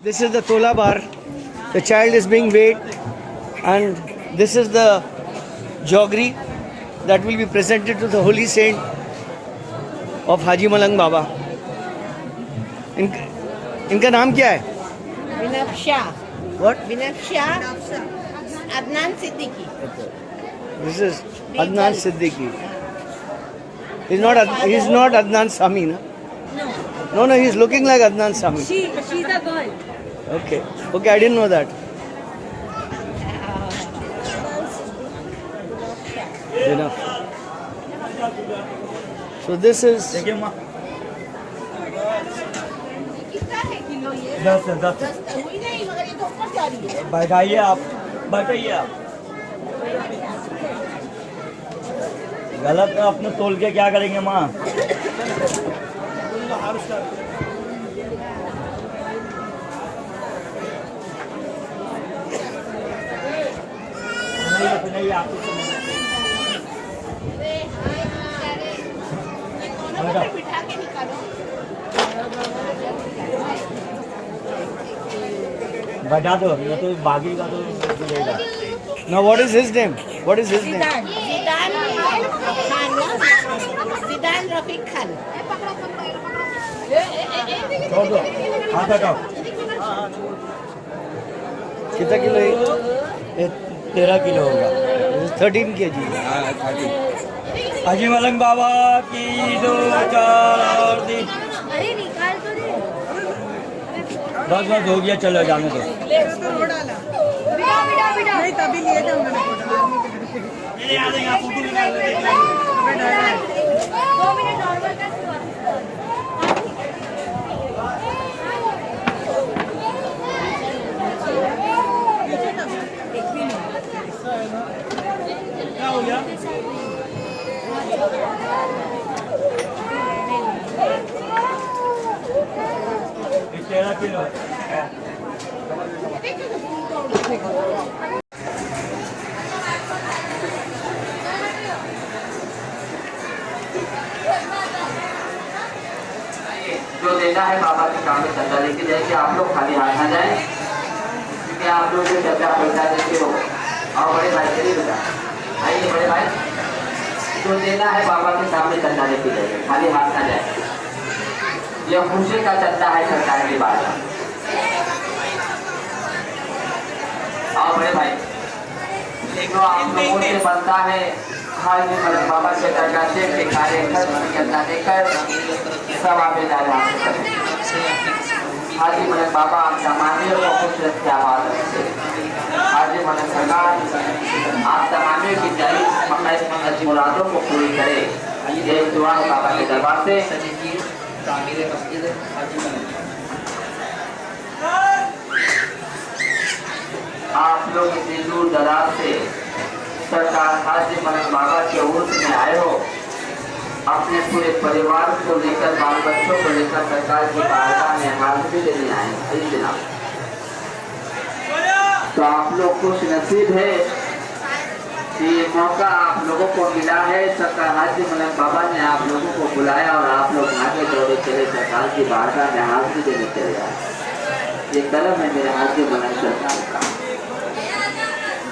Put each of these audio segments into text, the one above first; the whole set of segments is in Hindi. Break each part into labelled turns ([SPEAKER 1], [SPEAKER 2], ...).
[SPEAKER 1] This is the Tola bar. The child is being weighed, and this is the joggery that will be presented to the holy saint of Haji Malang Baba. इनका नाम क्या है?
[SPEAKER 2] विनफ्शा.
[SPEAKER 1] What?
[SPEAKER 2] विनफ्शा. Adnan Siddiqui.
[SPEAKER 1] This is Adnan Siddiqui. He's not Adnan Sami, na? No, he's looking like Adnan Sami.
[SPEAKER 3] She's a girl.
[SPEAKER 1] Okay, I didn't know that. Enough. So this is
[SPEAKER 2] कितना है किलो ये?
[SPEAKER 4] 10
[SPEAKER 2] हुई नहीं मगर ये तो ऊपर जा रही है.
[SPEAKER 4] बैठाइए आप, बैठाइए आप। गलत है, अपने तोल के क्या करेंगे माँ? नहीं आप
[SPEAKER 2] बिठा के निकालो.
[SPEAKER 4] बैठा दो, ये तो बागी का तो मिलेगा।
[SPEAKER 1] now. What is his name?
[SPEAKER 2] जिदान जिदान Rafiq Khan.
[SPEAKER 4] छोड़ दो, हाथ हटाओ।
[SPEAKER 1] कितना किलो है?
[SPEAKER 4] ये 13 किलो होगा।
[SPEAKER 1] 13 kg.
[SPEAKER 4] हाजी मलंग बाबा की 2 4 और दी।
[SPEAKER 3] अरे निकाल तो दे.
[SPEAKER 4] बस हो गया, चलो जाने दो।
[SPEAKER 3] बिठा. नहीं तभी लिए थे हमने फोटो. 2 मिनट नॉर्मल का
[SPEAKER 4] क्या हो गया? 13 किलो।
[SPEAKER 5] जो देना है बाबा के काम में चंदा लेके जाएंगे। आप लोग खाली हाथ ना जाए, क्योंकि आप लोग जो चंदा पैसा देते हो। और बड़े भाई चलिए बेटा, आइए बड़े भाई। जो देना है बाबा के सामने चंदा लेके जाइए, खाली हाथ ना जाए। यह खुशी का चंदा है सरकार की बात। और बड़े भाई जो आप लोगों से बनता है हाजी मलंग बाबा के दरगाह से भिखारी खर्च चंदा देकर सब आप हाजी मलंग बाबा आप तमामियों को खुश रखे, आबाद रखे। हाजी मलंग सरकार आप तमामियों की जायज़ मक़ासद मुरादों को पूरी करे। ये दुआ है बाबा के दरबार से। आप लोग इतनी दूर दराज से सरकार हाजी मलंग बाबा के उर्स में आए हो, अपने पूरे परिवार को लेकर, बाल बच्चों को लेकर सरकार की बारगाह में हाजिरी देने आए हैं। जनाब, तो आप लोग खुश नसीब है कि ये मौका आप लोगों को मिला है। सरकार हाजी मलंग बाबा ने आप लोगों को बुलाया और आप लोग आगे दौड़े चले, सरकार की बारगाह में हाजिरी देने चले आए। ये कलम है मेरे हाजी मलंग सरकार का।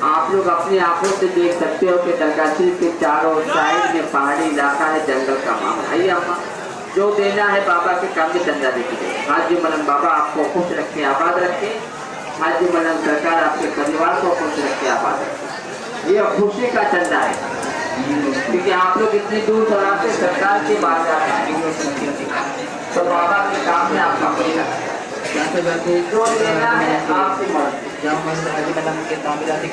[SPEAKER 5] आप लोग अपनी आंखों से देख सकते हो कि दरगाह शरीफ के चारों साइड में पहाड़ी इलाका है, जंगल का माहौल। आइए अम्मा, जो देना है बाबा के काम में चंदा देखिए। हाजी मलंग बाबा आपको खुश रखे, आबाद रखे। हाजी मलंग सरकार आपके परिवार को खुश रखे, आबाद रखे। ये खुशी का चंदा है, क्योंकि आप लोग इतनी दूर दराज से सरकार की बात आए हैं, तो बाबा के काम में आपका पैसा जो देना है आपकी मर्जी। हाजी मलंग के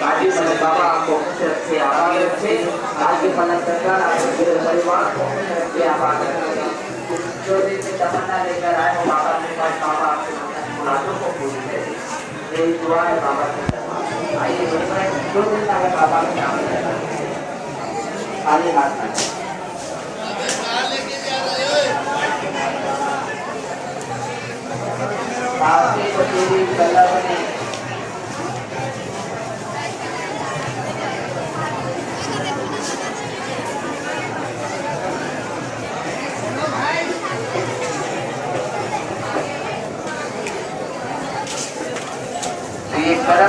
[SPEAKER 5] हाजी मलंग बाबा आपको खुश रखे, आबाद रखे। हाजी मलंग सरकार आपके परिवार को खुश रखे, आबाद रखे। जो दिन में तमन्ना लेकर आए हो बाबा के पास, बाबा आपके मुरादों को पूरी करे। यही दुआ है बाबा के दरबार। आइए जो देना है बाबा के काम में खाली हाथ ना जाए। आपकी कचोरी कलर में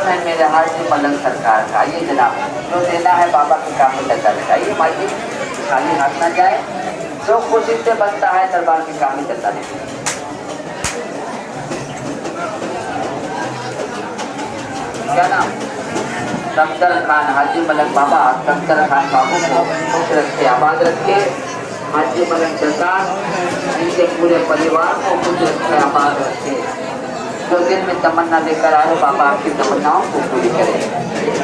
[SPEAKER 5] है मेरे हाजी मलंग सरकार का। ये जनाब जो देना है बाबा के काम में लगा देगा। ये माइक खाली हाथ ना जाए, जो खुशी से बनता है दरबार के काम में चलता देगा। क्या नाम? कंकर खान हाजी मलंग बाबा। कंकर खान बाबू को खुश रखे, आबाद रखे। हाजी मलंग सरकार इनके पूरे परिवार को खुश रखे, आबाद रखे। जो दिन में तमन्ना लेकर आए बाबा आपकी तमन्नाओं को पूरी करें।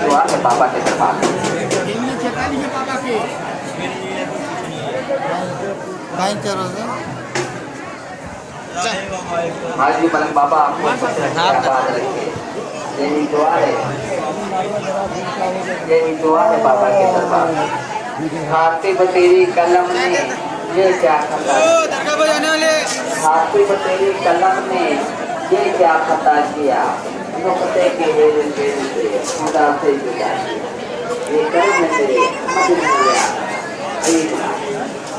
[SPEAKER 5] दुआ है बाबा के दरबार में। हाजी मलंग बाबा आपको खुश रखे, आबाद रखे। यही दुआ है, यही दुआ है बाबा के दरबार में। खाती बतेरी कलम ने ये क्या खता, खाती बतेरी कलम ने ये क्या खता किया, नुक्ते के हेर फेर से खुदा से जुदा किया। ये कर्म तेरे मत मिला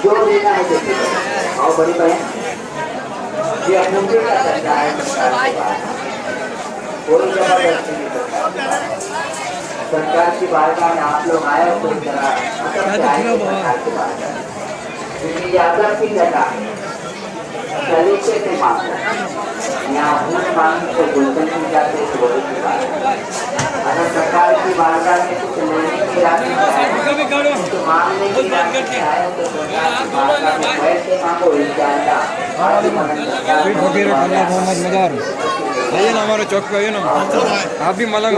[SPEAKER 5] जो देना है तो आओ बड़ी बहन, ये मुझे का चर्चा है सरकार के पास। कोई जबरदस्ती नहीं करता। सरकार की बारगाह में आप लोग आए हो कोई तरह सरकार की बारगाह, क्योंकि ये अदब की जगह सलीके से मांगता है। यहाँ भूल मांग को गुलशन की जाते तो बड़ी की बात है। अगर सरकार की बारगाह में कुछ लेने की राशि है तो मांगने की राशि है तो सरकार की बारगाह में बैठ के मांगो। इंशाअल्लाह
[SPEAKER 6] आइए ना हमारे चौक पे, आइए ना आप भी मलंग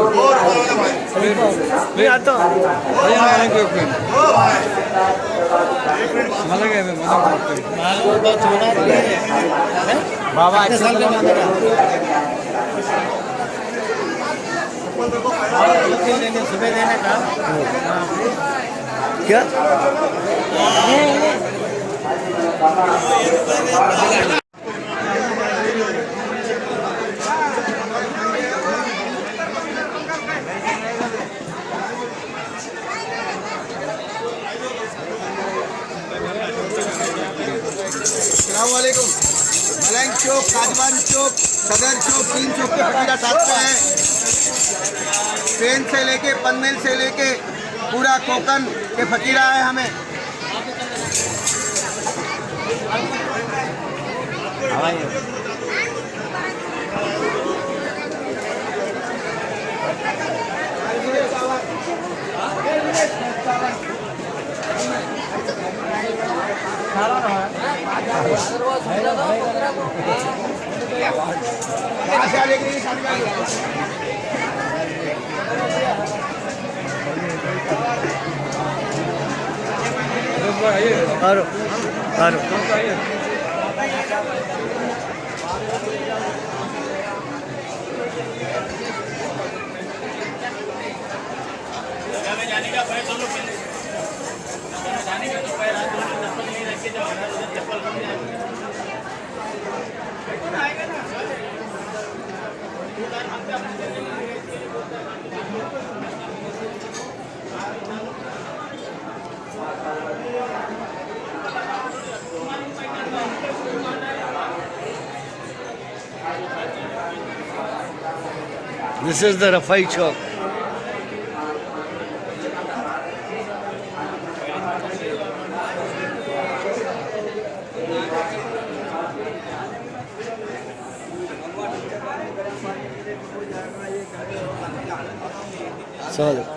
[SPEAKER 1] मैं आता हूँ।
[SPEAKER 6] आइए ना मलंग चौक पे, मलंग है मैं
[SPEAKER 1] बाबा
[SPEAKER 7] सुबह देने का
[SPEAKER 1] क्या
[SPEAKER 7] अस्सलामुअलैकुम। मलंग चौक, काजवान चौक, सदर चौक, 3 चौक के फकीरा साथ में है। ट्रेन से लेके पनमेल से लेके पूरा कोकन के फकीरा है हमें।
[SPEAKER 1] आरो आरो This is the Rafai Chowk. Solid.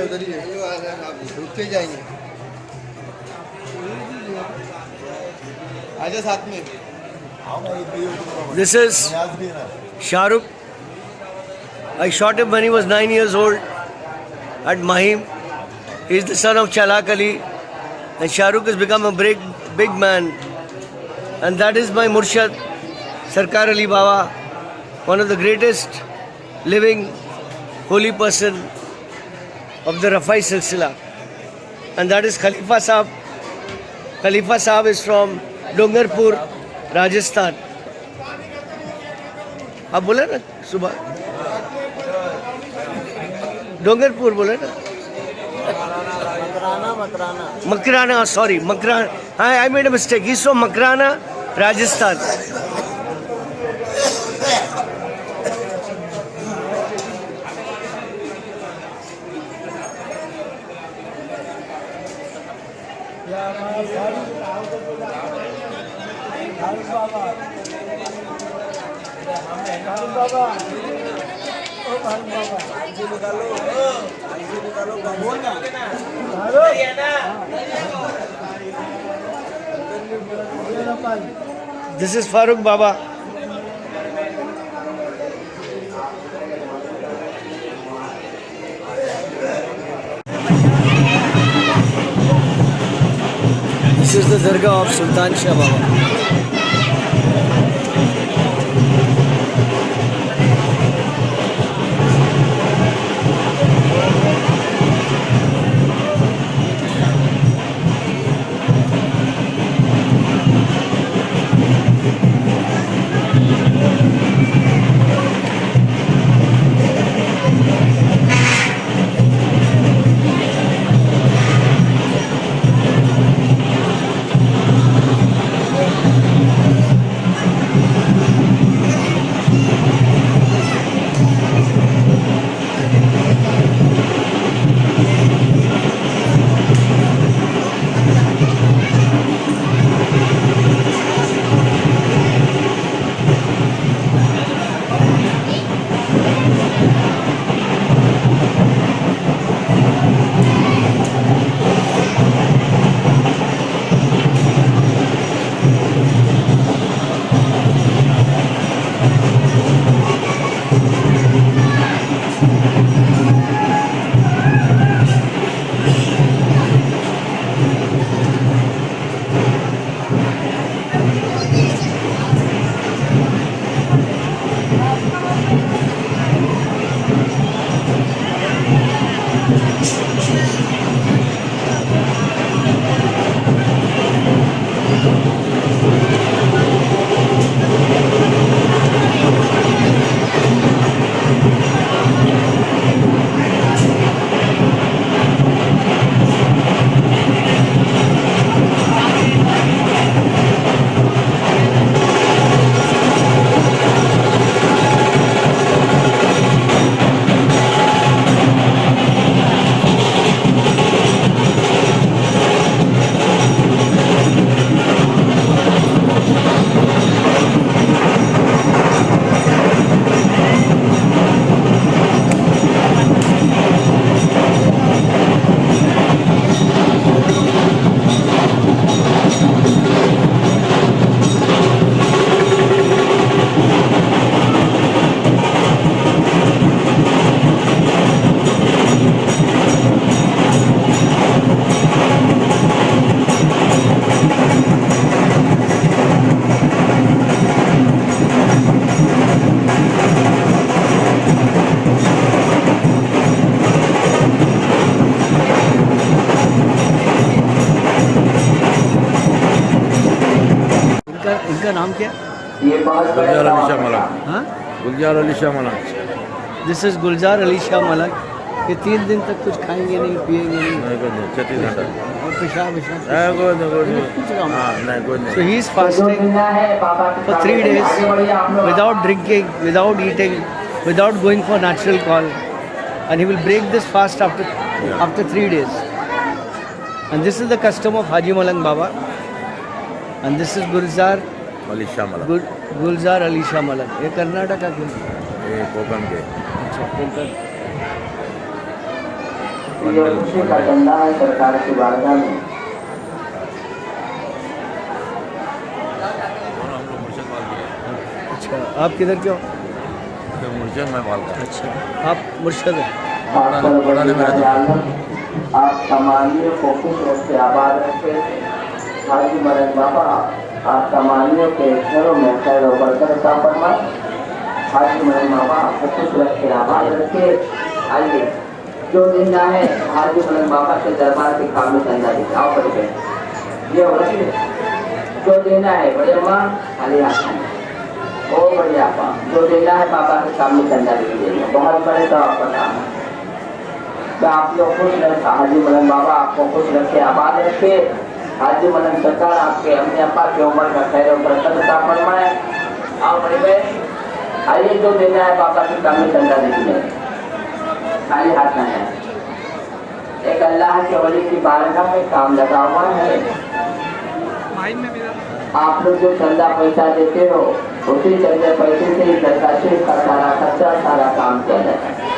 [SPEAKER 7] उधर ही रुक के जाएंगे। आजा साथ में।
[SPEAKER 1] This is Shah Rukh. I shot him when he was 9 years old at Mahim. He is the son of Chalak Ali, and Shah Rukh has become a big man. And that is my Murshad, Sarkar Ali Baba, one of the greatest living holy person of the Rafai Silsila. And that is Khalifa Sahab. Khalifa Sahab is from Dungarpur, Rajasthan. आप बोले ना सुबह डोंगरपुर बोले ना, Makrana, sorry Makrana, I made a mistake, he so Makrana Rajasthan. This is Farooq Baba. This is the Dargah of Sultan Shah Baba. इनका नाम क्या?
[SPEAKER 6] गुलजार अली शाह मलक।
[SPEAKER 1] हाँ,
[SPEAKER 6] गुलजार अली शाह मलक।
[SPEAKER 1] दिस इज गुलजार अली शाह मलक। ये 3 दिन तक कुछ खाएंगे नहीं, पिएंगे नहीं,
[SPEAKER 6] नहीं कोई नहीं, 36 घंटा।
[SPEAKER 1] और पेशाब
[SPEAKER 6] कोई नहीं। हाँ नहीं कोई नहीं।
[SPEAKER 1] So he is fasting for 3 days without drinking, without eating, without going for natural call, and he will break this fast after 3 days. And this is the custom of Haji Malang Baba, and this is Gulzar
[SPEAKER 6] Ali Shah Malak.
[SPEAKER 1] गुलजार अली शाह मलक। ये कर्नाटक के,
[SPEAKER 6] ये कोकण के।
[SPEAKER 1] अच्छा, कोंकण।
[SPEAKER 5] ये खुशी का चंदा है सरकार की बारगाह में।
[SPEAKER 1] अच्छा, आप किधर के हो?
[SPEAKER 6] मुर्शद में बाल का।
[SPEAKER 1] अच्छा, आप मुर्शद हैं।
[SPEAKER 5] आप तमामियों को खुश रखे, आबाद रखे। हाजी मलंग बाबा आप तमामियों के घरों में खैर और बरकत का फरमाए। हाजी मलंग बाबा आपको खुश रखे, आबाद रखे। आइए, जो दिन है हाजी मलंग बाबा के दरबार के काम में चंदा दी। आओ बड़े बहन, ये होती जो देना है बड़े माँ अली हाथी, ओ बड़े आपा जो देना है बाबा के सामने चंदा दीजिए। बहुत बड़े तो आपका काम है। कि आप लोग खुश रहे, हाजी मलंग बाबा आपको खुश रखे, आबाद रखे। हाजी मलंग सरकार आपके अम्मी अब्बा की उम्र का खैर और बरकत अता फरमाए। आओ बड़ी बहन, आइए जो देना है बाबा की काम में चंदा दीजिए, खाली हाथ ना है। एक अल्लाह के वली की बारगाह में काम लगा हुआ है। आप लोग जो चंदा पैसा देते हो उसी चंदे पैसे से ही सरकारी का सारा खर्चा सारा काम किया जाता है।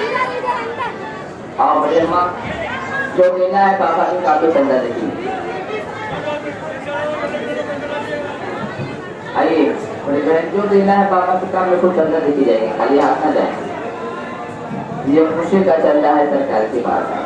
[SPEAKER 5] और बड़े माँ जो देना है बाबा की काफी चंदा देखिए। आइए बड़ी बहन, जो देना है बाबा के काम में कुछ चंदा देखी जाएगी, खाली हाथ ना जाए। ये खुशी का चंदा है सरकार की बात है।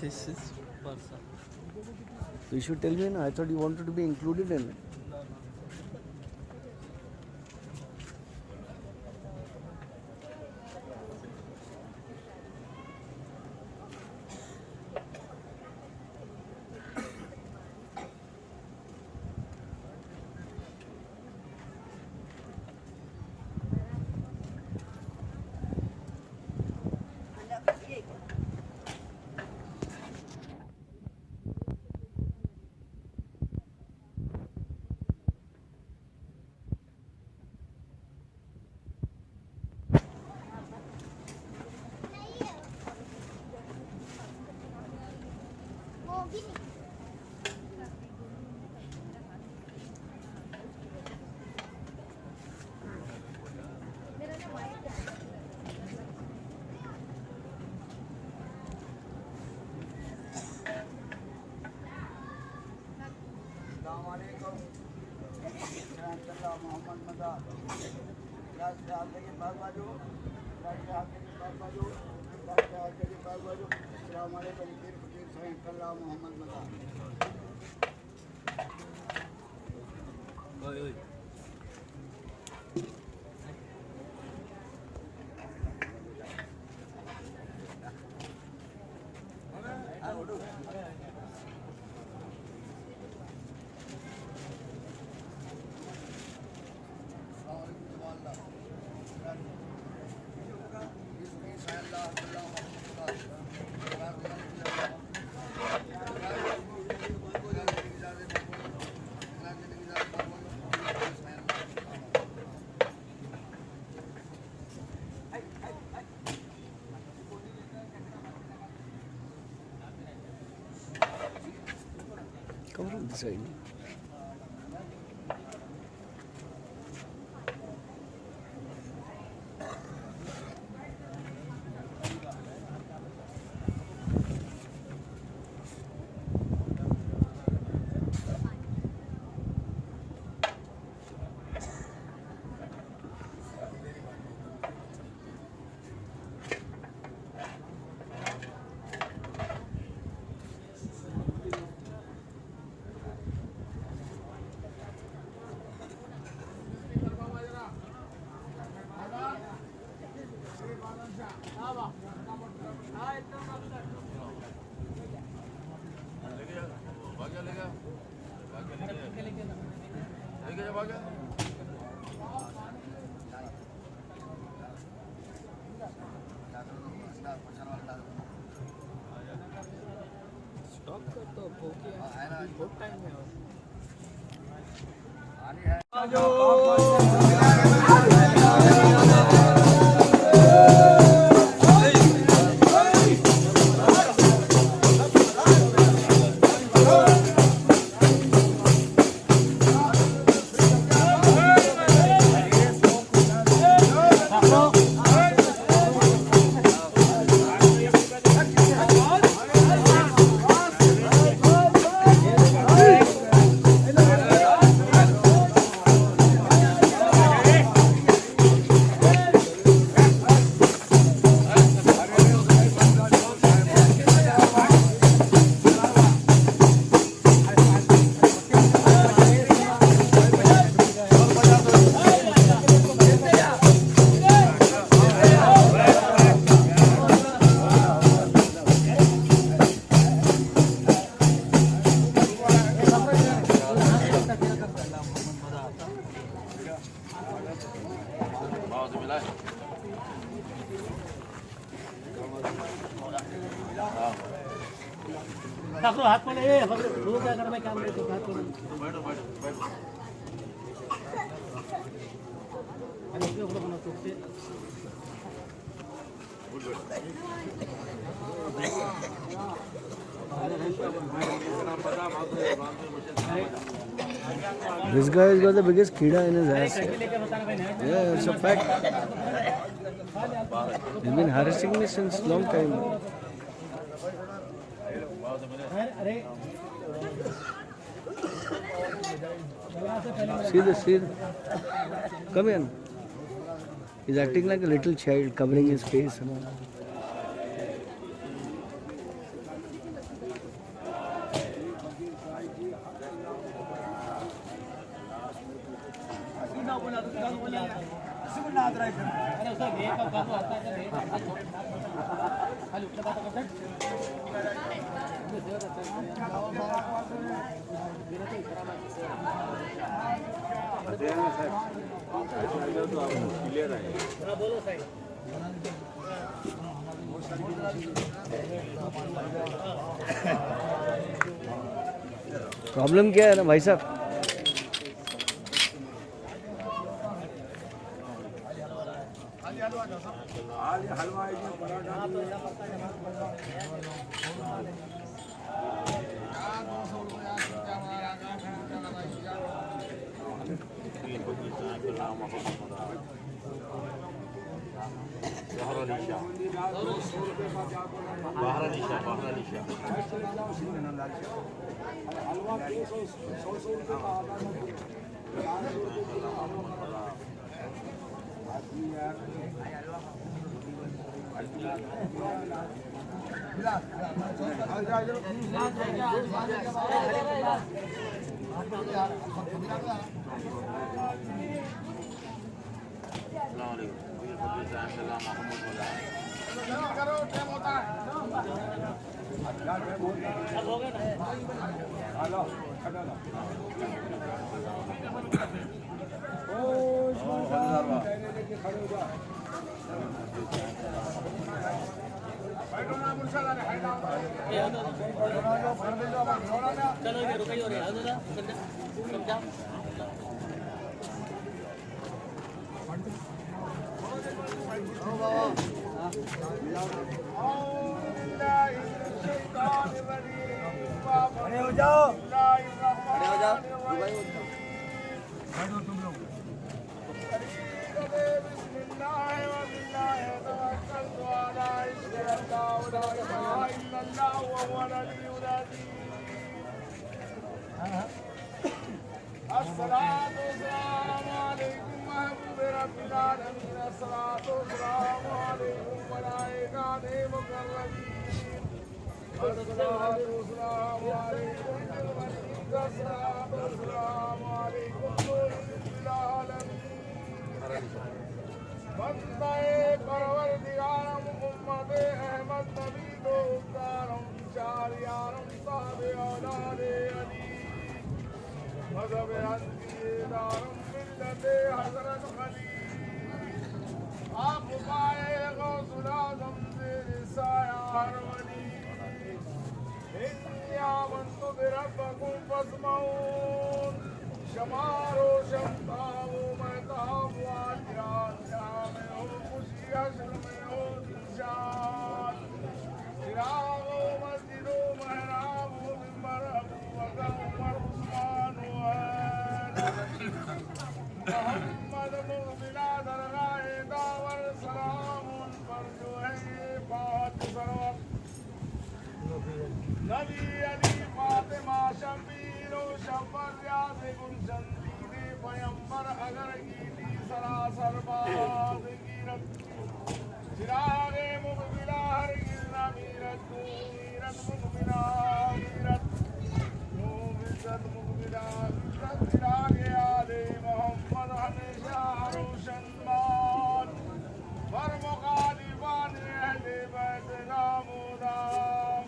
[SPEAKER 1] This is Parsa. You should tell me, no? I thought you wanted to be included in it. Come from this side. This guy has got the biggest kida in his ass. Yeah, it's a fact. He's been harassing me since long time. See this, see this. Come here. He's acting like a little child, covering his face and all. Problem क्या है ना भाई साहब?
[SPEAKER 8] मजहब अंदी दारुम मिल्लते हजरत खलील आप पाए गौसुल आज़म तेरे साया हर वली इन्नी आमन्तु बिरब्बिकुम फस्मऊन शमारो शमताओ महताब वालियान में हो खुशी हश्र में हो दिलशाद चिरागो मस्जिदो महराब हो मिंबर अबू बकर उमर उस्मान मोहम्मद मुक़बिला दरगाहे दावर सलाम उन पर जो है बात सरवत नबी अली फातिमा शबीर शब्बर याद गुलशन दीने पैगंबर अगर कीली सरासर बात कीरत चिरागे मुक़बिला हर गिरना मीरत मुक़बिला मीरत इज्जत मुक़बिला इज्जत चिरागे आले मोहम्मद हमेशा रोशन मान पर मुखालिफान अहले बैत नामोदाम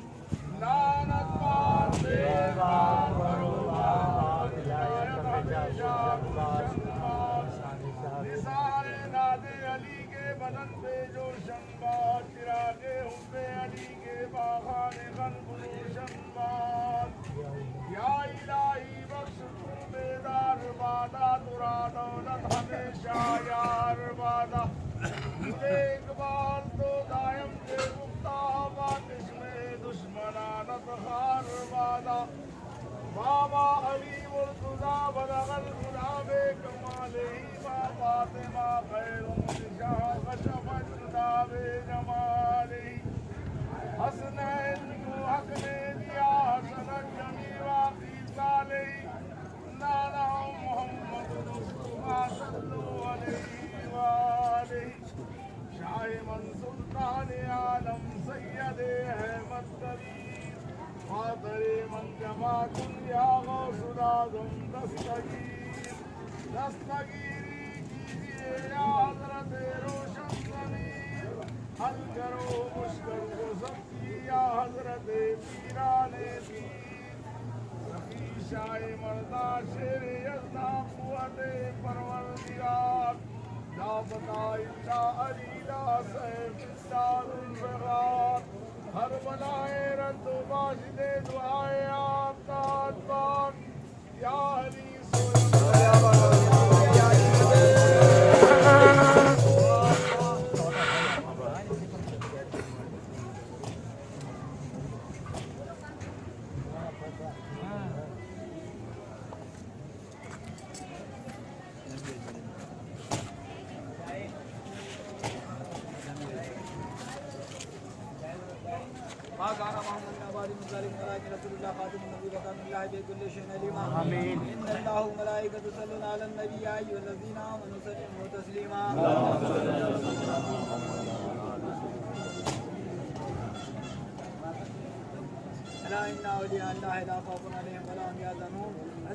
[SPEAKER 8] लानत पार बेगार बरुदार हिदायत हमेशा रोशन मान निसारे नादे अली के बदन पे जो शनबाद चिरागे हुब्बे अली के बागाने क़ल्ब रोशन मान या इलाही बख्श तू बेदार वादा तुरा दौलत हमेशा यार वादा इकबाल तो दायम के मुफ्ता बातिश में दुश्मनानत खार वादा बाबा अली मुर्तज़ा बलगल गुलाबे कमाले ही फातिमा खैरुम निशाह कशफत दावे जमाले हसनैन को हक ने दिया हसनत जमी वाक़ी साले नाना मोहम्मद मुस्तफा सल्लल्लाहु अलैहि वालैहि शाह मंसूर आलम सैयद अहमद तरीर फादरे मन जमा दुनिया गौसुल आज़म दस्तगीरी कीजिए या हज़रत रोशन ज़मीर हल करो मुश्किल को सबकी या हज़रत पीराने पीर सफ़ी शाह मर्दा शेर यज़दा क़ुव्वत परवरदिगार ला बता इल्ला अली ला सैफ इल्ला ज़ुल्फ़िकार हर बलाए रद्द बाशिदे दुआए आपका अत्बार या अली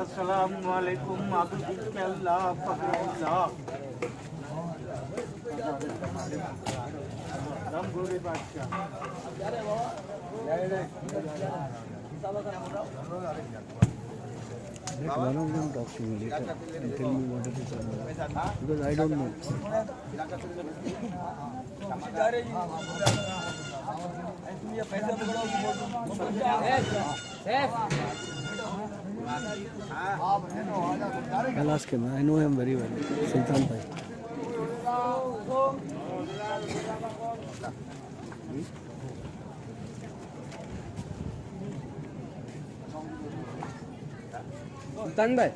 [SPEAKER 7] अस्सलामुअलैकुम बिस्मिल्लाह फकरुल्लाह राम गोरे बादशाह
[SPEAKER 1] Let one of them talk to me later and tell me what it is about. Because I don't know. I'll ask him. I know him very well. Sultan Bhai. Sultan Bhai.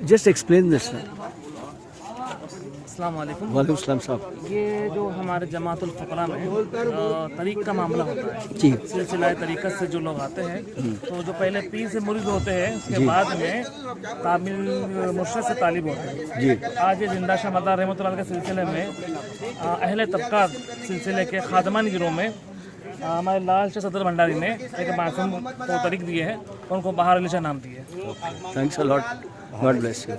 [SPEAKER 1] Just explain this.
[SPEAKER 9] अस्सलाम वालेकुम।
[SPEAKER 1] वालेकुम सलाम साहब।
[SPEAKER 9] ये जो हमारे जमातुल फकरा में तरीक़ का मामला होता है,
[SPEAKER 1] जी।
[SPEAKER 9] सिलसिला तरीक़त से जो लोग आते हैं तो जो पहले पीर से मुरीद होते हैं उसके बाद में तामिल मुर्शिद से तालिब होते हैं
[SPEAKER 1] जी।
[SPEAKER 9] आज ये जिंदा शाह मदार रहमतुल्लाह के सिलसिले में अहले तबका सिलसिले के खादमान गिरोह में हमारे लाल शाह सदर भंडारी ने एक मासूम को तरीक़ दिए है और उनको बहार अली शाह नाम दिए।
[SPEAKER 1] Thanks a lot. God bless you.